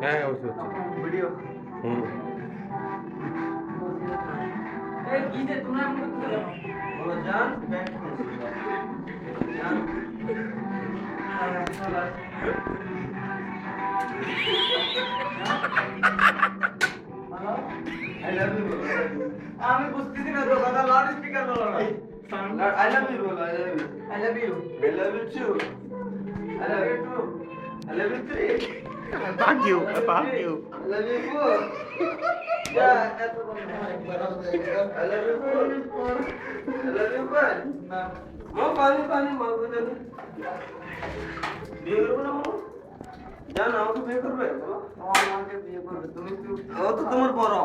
হ্যাঁ হচ্ছে ভিডিও হুম বলো জান জান I love you bolo আমি বুঝতেছি না তো কথা লাউড স্পিকার বলো না I love you bolo I love you I love you I love you too I love you too I love you three fuck you fuck you I love you four yeah এত বলো I love you four I love you five না মা পানি মা বলে বিয়ে করবে না মা জান আমাকে বিয়ে করবে বলো আমাকে বিয়ে করবে তুমি ও তো তোমার বড়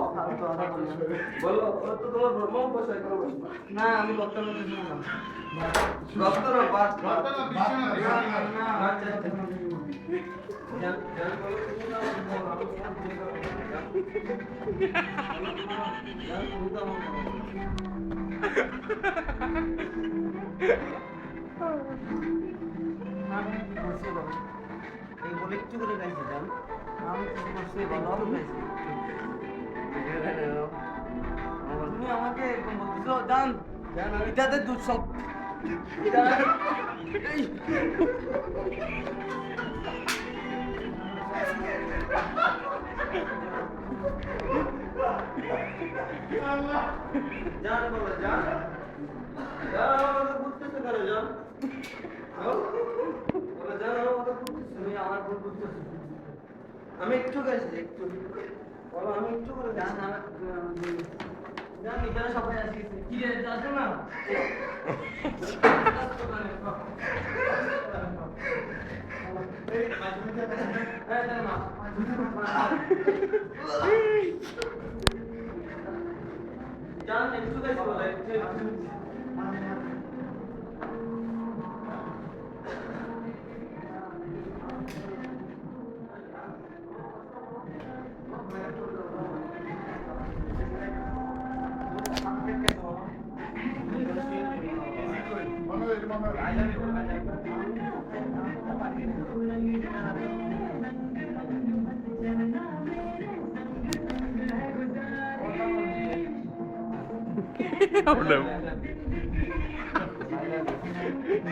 বলো ও তো তোমার বড় মা বসে করবে না আমি কথা বলতে শুনো না কথা না বাত জান জান বলো তুমি না আমি বিয়ে করব জান তুমি তো আমি বসে বলো এই বলে একটু করে গাইছি জান আমি কিছু করছি ভালো গাইছি তুমি আমাকে এরকম বলতেছো জান জান এটাতে দুঃসব জান বলো জান জান আমাকে বুঝতেছে কেন জান বলো জান আমাকে বুঝতেছে তুমি আমার ভুল বুঝতেছো আমি একটু গাইছি একটু বলো আমি একটু করে জান জান এখানে সবাই আসি কি রে যাচ্ছ না জান একটু গাইছি বলো একটু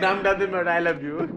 নাম doesn't matter I love you